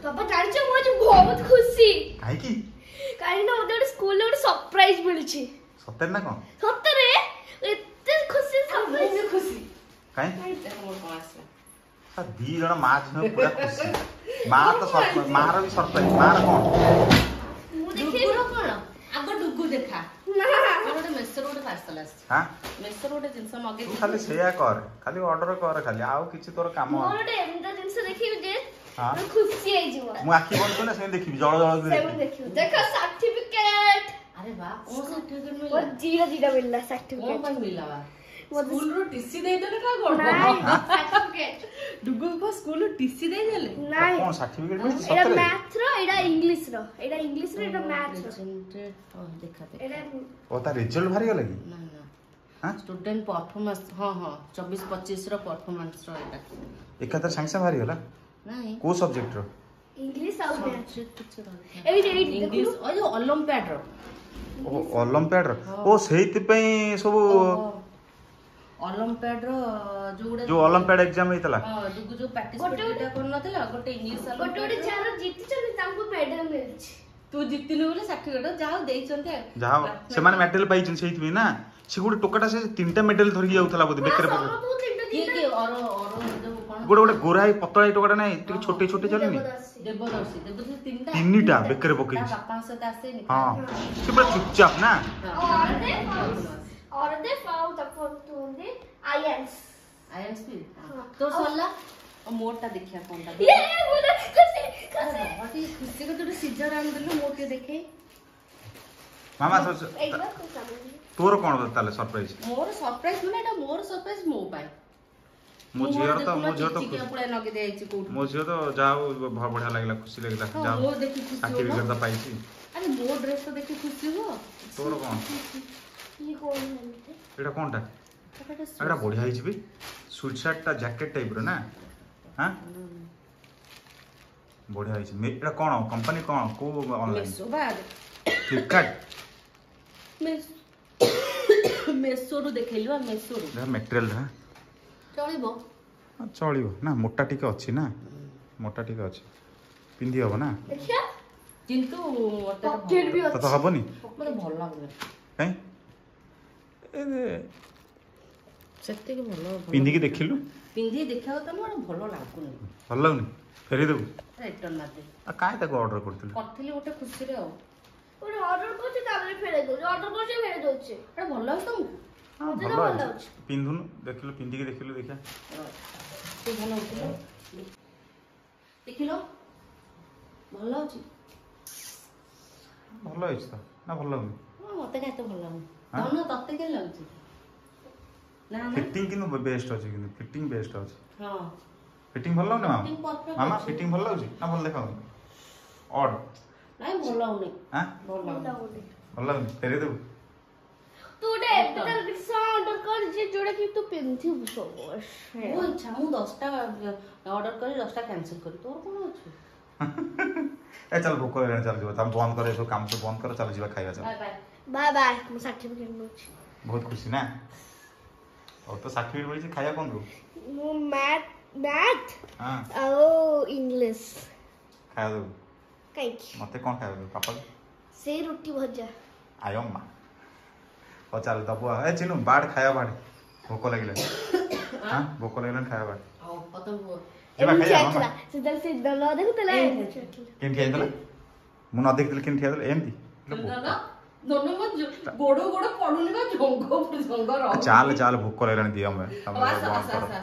पापा जानिछ मु आज बहुत खुशी काहे की काहे ना मते स्कूल ले सरप्राइज मिलछि सत्तर ना कोन सत्तरे एते खुशी सरप्राइज में खुशी काहे मोर पास आ दी जण मां छ पूरा खुशी मां तो सरप्राइज मां रो भी सरप्राइज मां रो कोन मु देखि कोन आगो डुगु देखा ना गोटे मेसर गोटे पार्सल आछि हां मेसर गोटे जिंस मगे तू खाली सेया कर खाली ऑर्डर कर खाली आउ किछि तोर काम मोर डे एंदा जिंस देखि जे हां मैं खुशी आई जीवा मु आखी बंद करना से देखि जळ जळ सेवन देखियो देखो सर्टिफिकेट अरे वाह ओ सर्टिफिकेट मिला और जीरा जीरा मिलला ओ सर्टिफिकेट भाई मिला बा स्कूल रो टीसी दे देले का गोड़ नहीं सर्टिफिकेट डुगु को स्कूल रो टीसी दे देले नहीं कोन सर्टिफिकेट मिलछि एटा सत्तर मैथ रो एटा इंग्लिश रो एटा मैथ रो प्रेजेंटेड ओ देखा दे एटा ओ ता रिजल्ट भारी गेला की ना ना हां स्टूडेंट परफॉर्मेंस हां हां 24 25 रो परफॉर्मेंस रो एटा एकातर संग से भारी गेला नहीं को सब्जेक्ट रो इंग्लिश और मैथ सब्जेक्ट कुछ रहा एई इंग्लिश ओ जो ओलंपियाड रो ओ ओलंपियाड रो ओ सेहित पई सब ओलंपियाड रो जो ओलंपियाड एग्जाम हेतला हां दुगु जो पार्टिसिपेट कर नथला गोटे इंग्लिश गोटे चार जीति चली तांको मेडल मिलछि तू जितिनु बोले सर्टिफिकेट जाओ देई चंते जाओ से माने मेडल पाई छन सेहित ना से गोटे टोकाटा से तीनटा मेडल धरि जाउथला बोते बेकर के और जो कोन गोटे गोटे गोराई पतळाई टोकाटा नै टिके छोटे छोटे चलनी देवदर्शी तीनटा तीनटा बेकर पकई पापा से आसे हां से बड़ा चुपचाप ना और दे पाउ तक तू दे आईएंस भी तो सोला मोटा देखिया कोनटा ये बोले खुशी अरे बाबा खुशी को तो सीजर आन देलो मोटे देखे मामा एक बार को समझ तोर कोन ताले सरप्राइज मोर सरप्राइज माने एटा मोर सरप्राइज मो पाए मो झियर तो पुरा नगे देइछि को मो झियर तो जाओ बढ़िया लागला खुशी लागला जाओ वो देखि खुशी हो सर्टिफिकेट तो पाइछि अरे मो ड्रेस तो देखि खुशी हो तोर कोन ये कौन है एटा कोनटा एटा बढ़िया हिछि बे स्वेट शर्ट ता जैकेट टाइप रो ना हां बढ़िया हिछि एटा कोन कंपनी कोन को ऑनलाइन मेसो बाद फ्लिपकार्ट मेसो रो देखैलवा मेसो रो मटेरियल हा चलिबो चलिबो ना मोटा टिके अछि ना मोटा टिके अछि पिंदी हबो ना देखिया किंतु पॉकेट भी तो हबोनी मते भल लागले काई ए सेते के भल पिंदी के देखिलु पिंदी देखा त मोर भल लागुनी भल लागुनी फेरि देबु रिटर्न माते आ काय ताको ऑर्डर करथिलु करथिली गोटे खुशी रे और ऑर्डर करछि ताबरे फेरे दो ऑर्डर करछि फेरे दोछि अरे भल लाग तुम हां मते भल तो अछि पिंदुन देखिलु पिंदी के देखिलु देखा तू भल होतिलो देखिलो भल अछि भल अछि त ना भल लागुनी मते काय तो भल लागु हां? तनु तते के लागछि ना ना फिटिंग किनु बेस्ट अछि किनु फिटिंग बेस्ट अछि हां फिटिंग भल लागुनी फिटिंग परफेक्ट मामा अछि। फिटिंग भल लागुची ना भल देखाउ ऑड नाही भल लागुनी हां भल लागु लागुनी भल लागुनी फेरि देबु तू डे तर किस ऑर्डर कर जे जोड़ा कि तू पिंथि बुसो ओ इच्छा मु 10 टा ऑर्डर करी 10 टा कैंसिल करी तोर कोन अछि ए चल भोक लागले चल जीवा हम बंद करे सब काम सब बंद कर चल जीवा खाइबा चल बाय बाय बाय बाय मु सर्टिफिकेट नोच बहुत खुशी ना और तो सर्टिफिकेट मिली खाया कोन रो मु मैथ हां ओ इंग्लिश खाया दो काई मते कोन खाया दो पापा से रोटी भजा आयो मा ओ चल दबो ए चिनु बाड़ खाया बाड़ भोक लागले हां भोक लागले खाया बाड़ आओ पतन वो जीवा खाया मामा सीधा सीधा लो देखो तले केन खाया दला मु न देखिल केन खाया दला एमती ना दोनों मत गोड़ो गोड़ो पडुनी बा झंगो झंगो रो चाल चाल भोक लागले दिया हम आसा आसा आसा